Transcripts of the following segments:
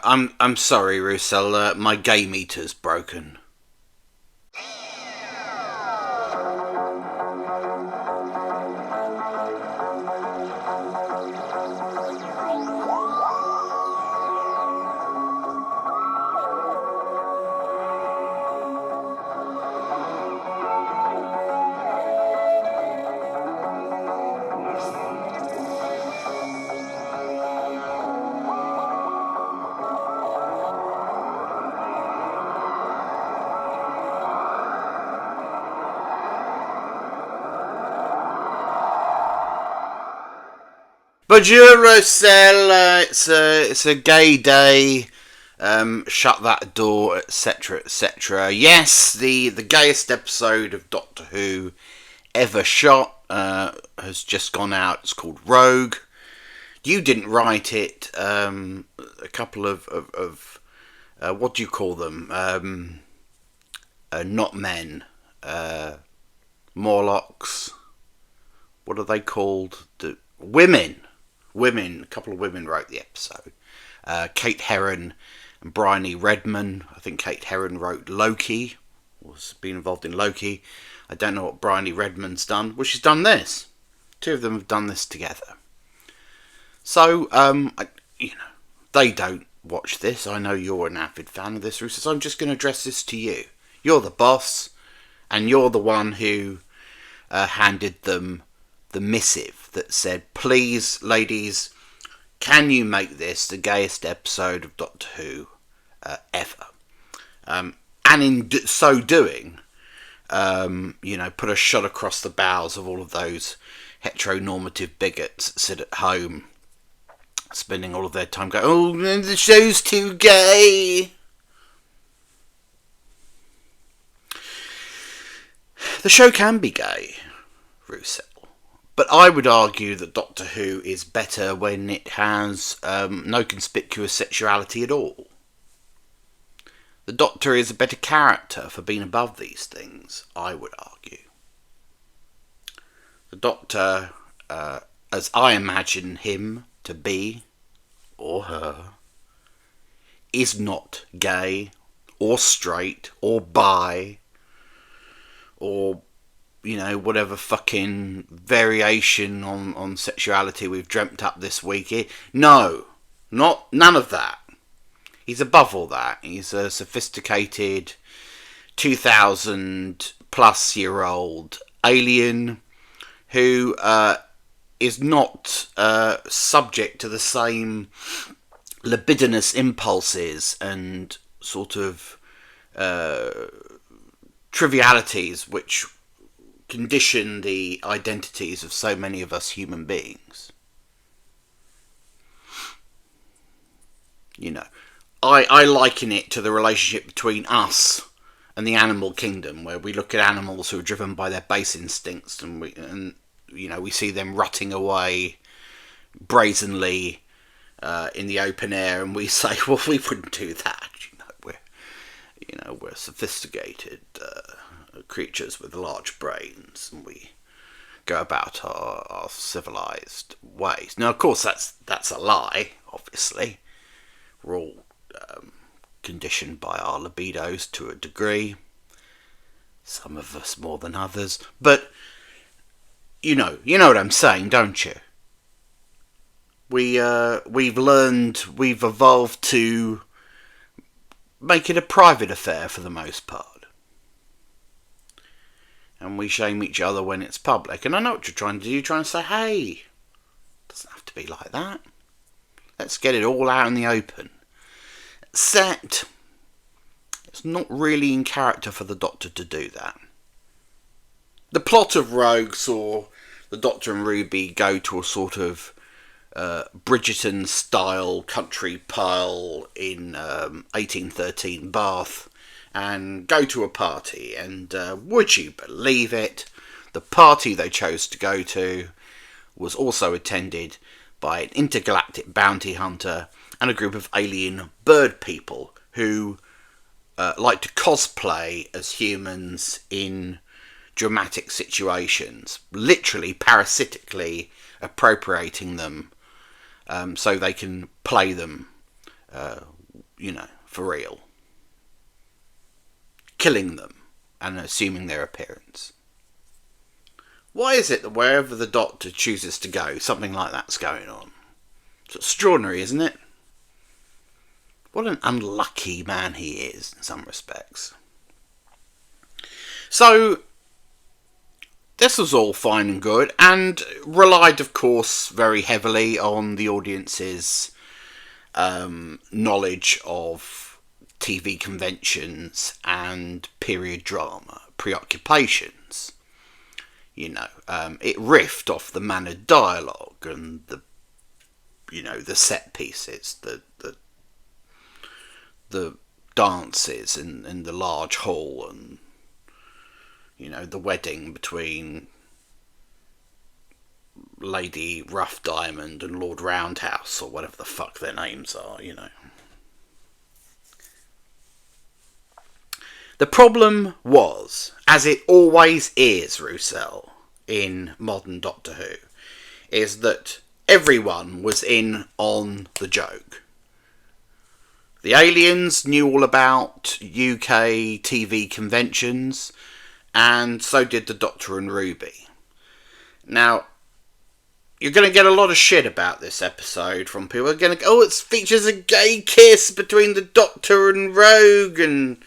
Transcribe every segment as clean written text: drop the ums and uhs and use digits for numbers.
I'm sorry, Russell. My gay meter's broken. Bonjour, Russell. It's a gay day. Shut that door, etc., etc. Yes, the gayest episode of Doctor Who ever shot has just gone out. It's called Rogue. You didn't write it. A couple of what do you call them? Not men. Morlocks. What are they called? Women. A couple of women wrote the episode. Kate Herron and Bryony Redman. I think Kate Herron wrote Loki, or has been involved in Loki. I don't know what Bryony Redman's done. Well, she's done this. Two of them have done this together. So, they don't watch this. I know you're an avid fan of this, Russo, so I'm just going to address this to you. You're the boss, and you're the one who handed them the missive that said, please, ladies, can you make this the gayest episode of Doctor Who ever? And in so doing, put a shot across the bows of all of those heteronormative bigots that sit at home, spending all of their time going, oh, the show's too gay. The show can be gay, Russo. But I would argue that Doctor Who is better when it has no conspicuous sexuality at all. The Doctor is a better character for being above these things, I would argue. The Doctor, as I imagine him to be, or her, is not gay, or straight, or bi, or whatever fucking variation on sexuality we've dreamt up this week. No, none of that. He's above all that. He's a sophisticated 2,000 plus year old alien who is not subject to the same libidinous impulses and sort of trivialities which condition the identities of so many of us human beings. I liken it to the relationship between us and the animal kingdom, where we look at animals who are driven by their base instincts, and we see them rutting away brazenly in the open air, and we say, well, we wouldn't do that. We're sophisticated creatures with large brains, and we go about our civilized ways. Now, of course, that's a lie. Obviously, we're all conditioned by our libidos to a degree. Some of us more than others, but you know what I'm saying, don't you? We've evolved to make it a private affair for the most part. And we shame each other when it's public. And I know what you're trying to do. You're trying to say, hey, it doesn't have to be like that. Let's get it all out in the open. Except, it's not really in character for the Doctor to do that. The plot of Rogue saw the Doctor and Ruby go to a sort of Bridgerton-style country pile in 1813 Bath, and go to a party, and would you believe it, the party they chose to go to was also attended by an intergalactic bounty hunter and a group of alien bird people who like to cosplay as humans in dramatic situations, literally parasitically appropriating them so they can play them for real. Killing them and assuming their appearance. Why is it that wherever the Doctor chooses to go, something like that's going on? It's extraordinary, isn't it? What an unlucky man he is, in some respects. So, this was all fine and good, and relied, of course, very heavily on the audience's knowledge of TV conventions and period drama preoccupations. It riffed off the mannered dialogue and the set pieces, the dances in the large hall, and the wedding between Lady Rough Diamond and Lord Roundhouse, or whatever the fuck their names are. The problem was, as it always is, Roussel, in modern Doctor Who, is that everyone was in on the joke. The aliens knew all about UK TV conventions, and so did the Doctor and Ruby. Now, you're going to get a lot of shit about this episode from people. They're going to go, it features a gay kiss between the Doctor and Rogue, and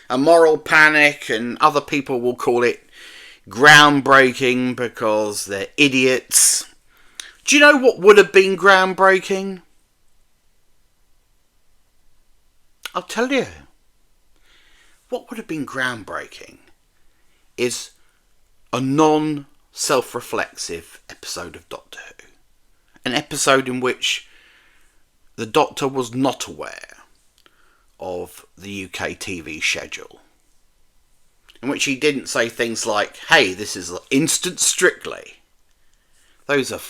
a moral panic, and other people will call it groundbreaking because they're idiots. Do you know what would have been groundbreaking? I'll tell you. What would have been groundbreaking is a non-self-reflexive episode of Doctor Who. An episode in which the Doctor was not aware of the UK TV schedule. In which he didn't say things like, hey, this is instant Strictly. Those are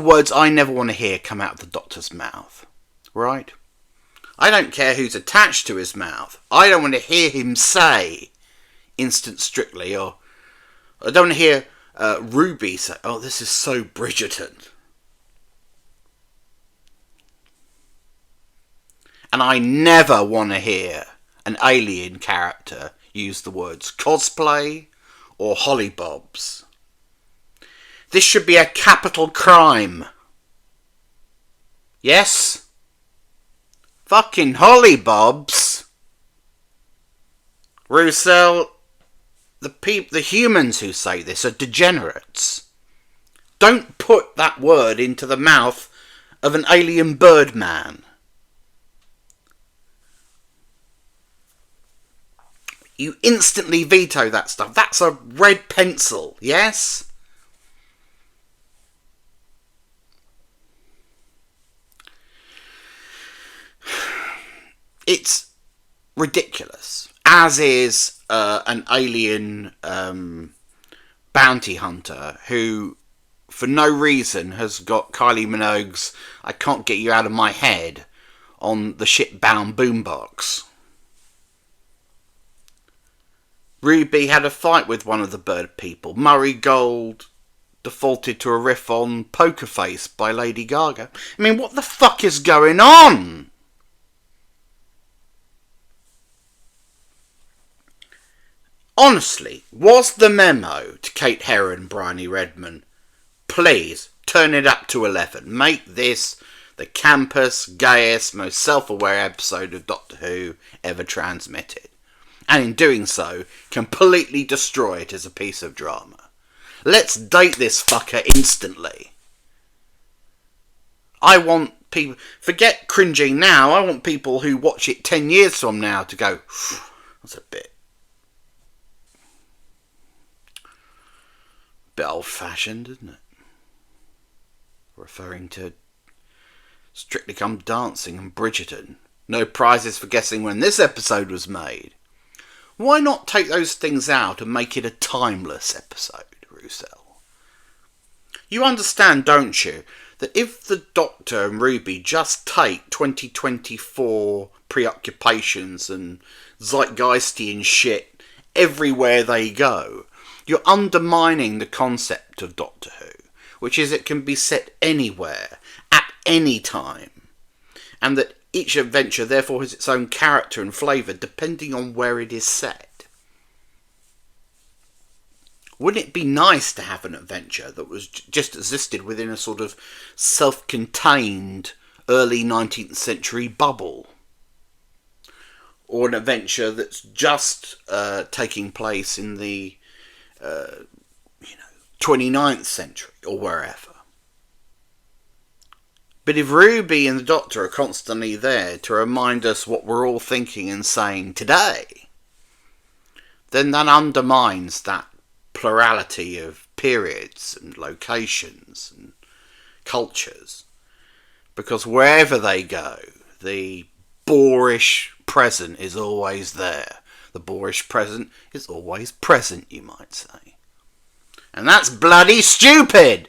words I never want to hear come out of the Doctor's mouth. Right? I don't care who's attached to his mouth. I don't want to hear him say instant Strictly, or I don't want to hear Ruby say, oh, this is so Bridgerton. And I never want to hear an alien character use the words cosplay or hollybobs. This should be a capital crime. Yes? Fucking hollybobs. Roussel, the humans who say this are degenerates. Don't put that word into the mouth of an alien birdman. You instantly veto that stuff. That's a red pencil, yes? It's ridiculous. As is an alien bounty hunter who, for no reason, has got Kylie Minogue's I Can't Get You Out of My Head on the ship-bound boombox. Ruby had a fight with one of the bird people. Murray Gold defaulted to a riff on Poker Face by Lady Gaga. I mean, what the fuck is going on? Honestly, was the memo to Kate Herron and Bryony Redman, please turn it up to 11. Make this the campus, gayest, most self-aware episode of Doctor Who ever transmitted. And in doing so, completely destroy it as a piece of drama. Let's date this fucker instantly. I want people... Forget cringing now. I want people who watch it 10 years from now to go, that's a bit old-fashioned, isn't it? Referring to Strictly Come Dancing and Bridgerton. No prizes for guessing when this episode was made. Why not take those things out and make it a timeless episode, Roussel? You understand, don't you, that if the Doctor and Ruby just take 2024 preoccupations and zeitgeistian shit everywhere they go, you're undermining the concept of Doctor Who, which is it can be set anywhere, at any time, and that each adventure therefore has its own character and flavour depending on where it is set. Wouldn't it be nice to have an adventure that was just existed within a sort of self-contained early 19th century bubble? Or an adventure that's just taking place in the 29th century or wherever. But if Ruby and the Doctor are constantly there to remind us what we're all thinking and saying today, then that undermines that plurality of periods and locations and cultures. Because wherever they go, the boorish present is always there. The boorish present is always present, you might say. And that's bloody stupid!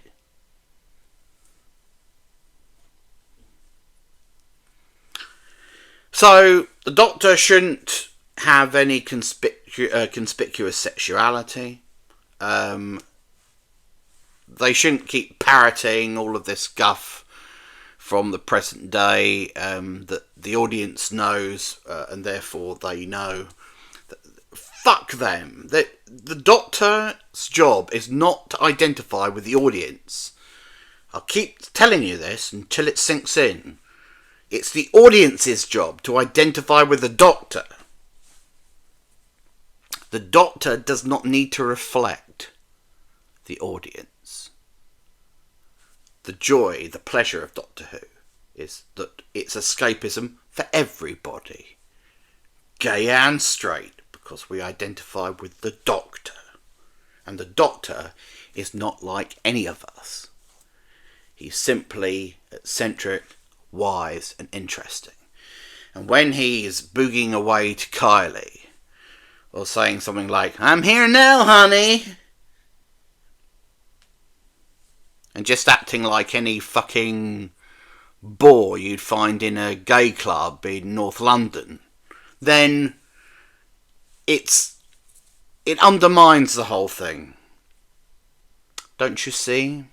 So, the Doctor shouldn't have any conspicuous sexuality. They shouldn't keep parroting all of this guff from the present day that the audience knows, and therefore they know. Fuck them. The Doctor's job is not to identify with the audience. I'll keep telling you this until it sinks in. It's the audience's job to identify with the Doctor. The Doctor does not need to reflect the audience. The joy, the pleasure of Doctor Who is that it's escapism for everybody. Gay and straight, because we identify with the Doctor. And the Doctor is not like any of us. He's simply eccentric, wise and interesting. And when he is boogieing away to Kylie, or saying something like, "I'm here now, honey," and just acting like any fucking bore you'd find in a gay club in North London, then it undermines the whole thing. Don't you see?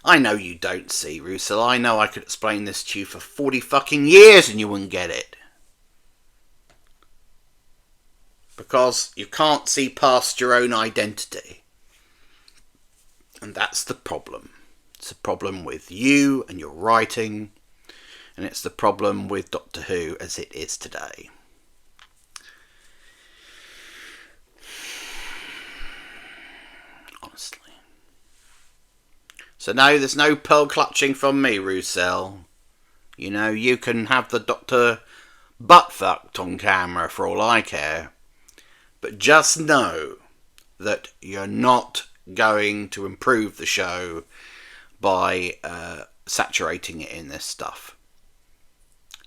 I know you don't see, Russell. I know I could explain this to you for 40 fucking years and you wouldn't get it. Because you can't see past your own identity. And that's the problem. It's a problem with you and your writing. And it's the problem with Doctor Who as it is today. Honestly. So no, there's no pearl clutching from me, Roussel. You know, you can have the Doctor butt fucked on camera for all I care. But just know that you're not going to improve the show by saturating it in this stuff.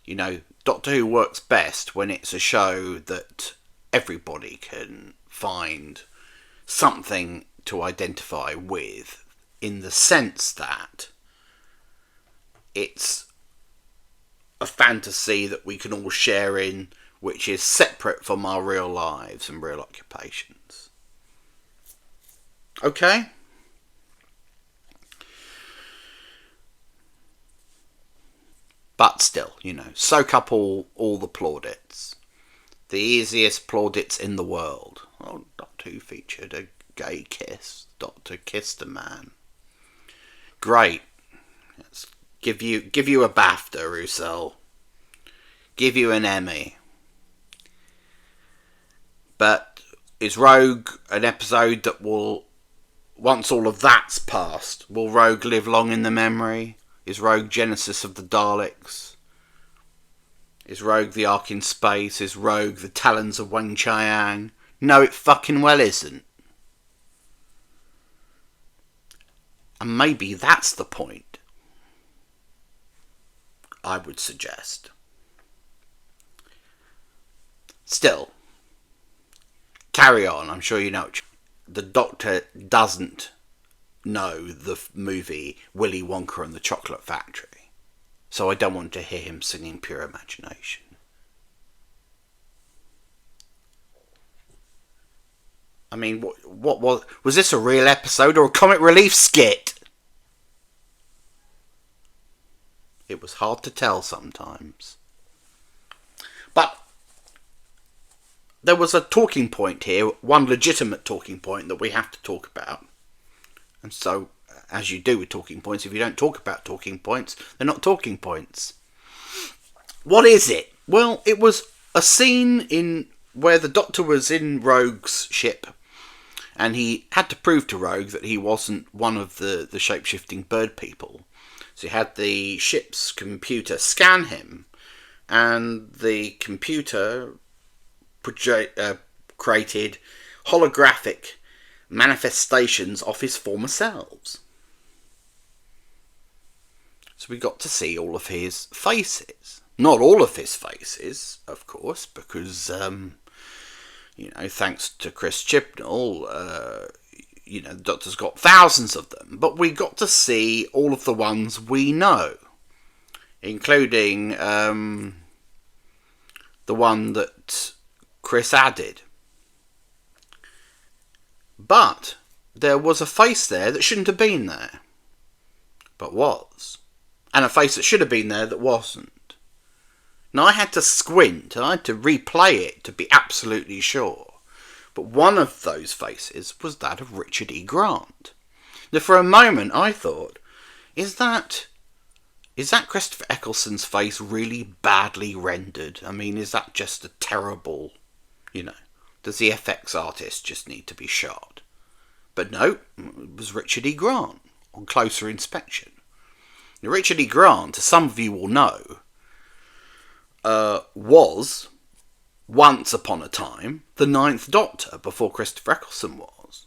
You know, Doctor Who works best when it's a show that everybody can find something to identify with, in the sense that it's a fantasy that we can all share in, which is separate from our real lives and real occupations. Okay? But still, you know, soak up all the plaudits. The easiest plaudits in the world. Oh, Doctor Who featured a gay kiss. Doctor kissed a man. Great. Let's give you a BAFTA, Roussel. Give you an Emmy. But is Rogue an episode that will, once all of that's passed, will Rogue live long in the memory? Is Rogue Genesis of the Daleks? Is Rogue the Ark in Space? Is Rogue the Talons of Weng Chiang? No, it fucking well isn't. And maybe that's the point, I would suggest. Still, carry on, I'm sure you know. The Doctor doesn't know the movie Willy Wonka and the Chocolate Factory, so I don't want to hear him singing Pure Imagination. I mean, what was this, a real episode or a comic relief skit? It was hard to tell sometimes. But there was a talking point here, one legitimate talking point that we have to talk about. And so, as you do with talking points, if you don't talk about talking points, they're not talking points. What is it? Well, it was a scene in where the Doctor was in Rogue's ship, and he had to prove to Rogue that he wasn't one of the shape-shifting bird people. So he had the ship's computer scan him, and the computer created holographic manifestations of his former selves. So we got to see all of his faces. Not all of his faces, of course, because, thanks to Chris Chibnall, the Doctor's got thousands of them. But we got to see all of the ones we know, including the one that Chris added. But there was a face there that shouldn't have been there, but was. And a face that should have been there that wasn't. Now, I had to squint, and I had to replay it to be absolutely sure. But one of those faces was that of Richard E. Grant. Now, for a moment, I thought, is that Christopher Eccleston's face really badly rendered? I mean, is that just a terrible, does the FX artist just need to be shot? But no, it was Richard E. Grant on closer inspection. Now, Richard E. Grant, as some of you will know, was, once upon a time, the Ninth Doctor before Christopher Eccleston was.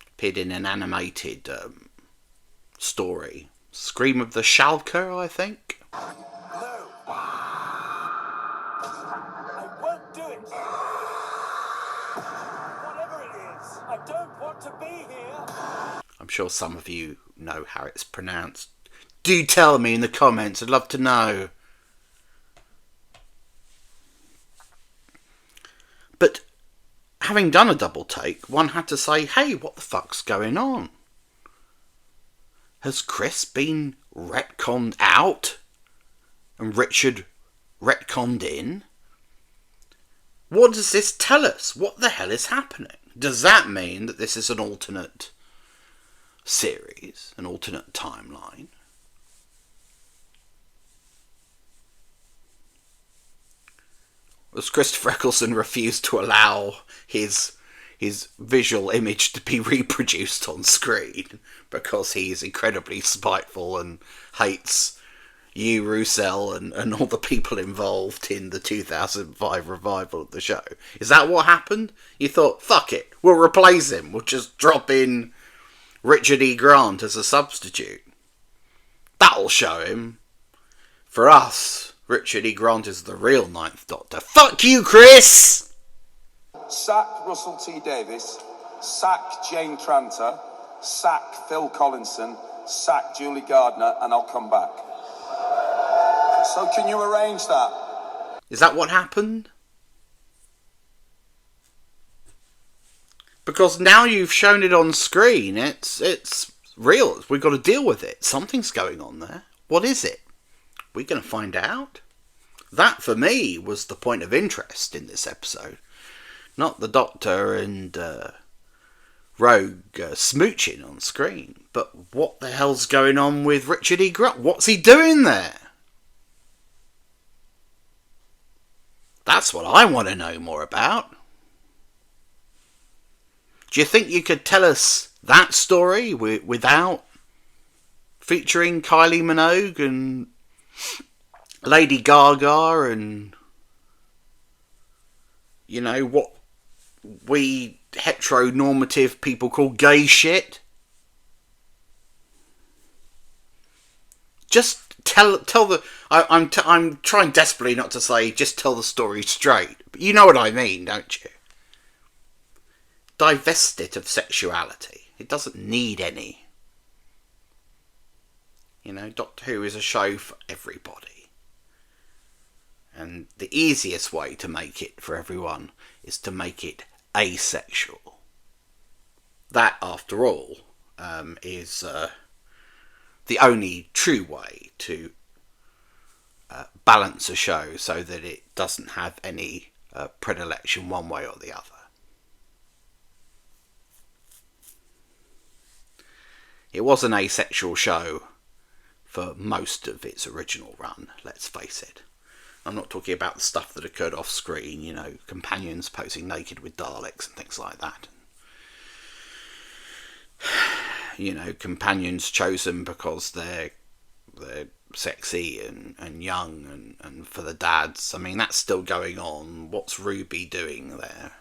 Appeared in an animated story. Scream of the Shalka, I think. No. I won't do it. Whatever it is, I don't want to be here. I'm sure some of you know how it's pronounced. Do tell me in the comments, I'd love to know. But having done a double take, one had to say, hey, what the fuck's going on? Has Chris been retconned out and Richard retconned in? What does this tell us? What the hell is happening? Does that mean that this is an alternate series, an alternate timeline? As Christopher Eccleston refused to allow his visual image to be reproduced on screen because he's incredibly spiteful and hates you, Roussel, and all the people involved in the 2005 revival of the show. Is that what happened? You thought, fuck it, we'll replace him. We'll just drop in Richard E. Grant as a substitute. That'll show him. For us, Richard E. Grant is the real Ninth Doctor. Fuck you, Chris! Sack Russell T. Davies, sack Jane Tranter, sack Phil Collinson, sack Julie Gardner, and I'll come back. So can you arrange that? Is that what happened? Because now you've shown it on screen, it's real. We've got to deal with it. Something's going on there. What is it? We're going to find out. That, for me, was the point of interest in this episode. Not the Doctor and Rogue smooching on screen, but what the hell's going on with Richard E. Grant? What's he doing there? That's what I want to know more about. Do you think you could tell us that story without featuring Kylie Minogue and Lady Gaga and, what we heteronormative people call gay shit? Just tell the... I'm trying desperately not to say just tell the story straight, but you know what I mean, don't you? Divest it of sexuality. It doesn't need any. Doctor Who is a show for everybody. And the easiest way to make it for everyone is to make it asexual. That, after all, is the only true way to balance a show so that it doesn't have any predilection one way or the other. It was an asexual show for most of its original run, let's face it. I'm not talking about the stuff that occurred off screen, you know, companions posing naked with Daleks and things like that. You know, companions chosen because they're sexy and young and for the dads. I mean, that's still going on. What's Ruby doing there?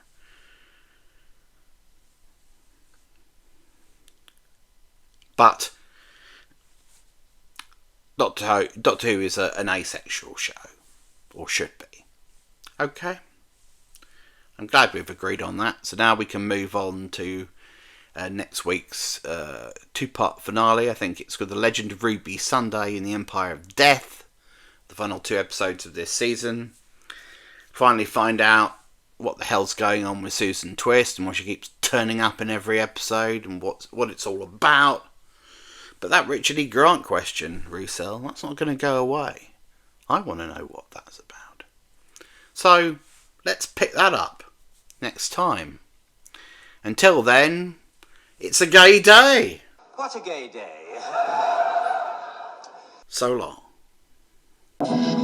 But Doctor Who is an asexual show, or should be. Okay, I'm glad we've agreed on that. So now we can move on to next week's two-part finale. I think it's called The Legend of Ruby Sunday in the Empire of Death. The final 2 episodes of this season. Finally find out what the hell's going on with Susan Twist and why she keeps turning up in every episode and what it's all about. But that Richard E. Grant question, Roussel, that's not going to go away. I want to know what that's about. So, let's pick that up next time. Until then, it's a gay day. What a gay day. So long.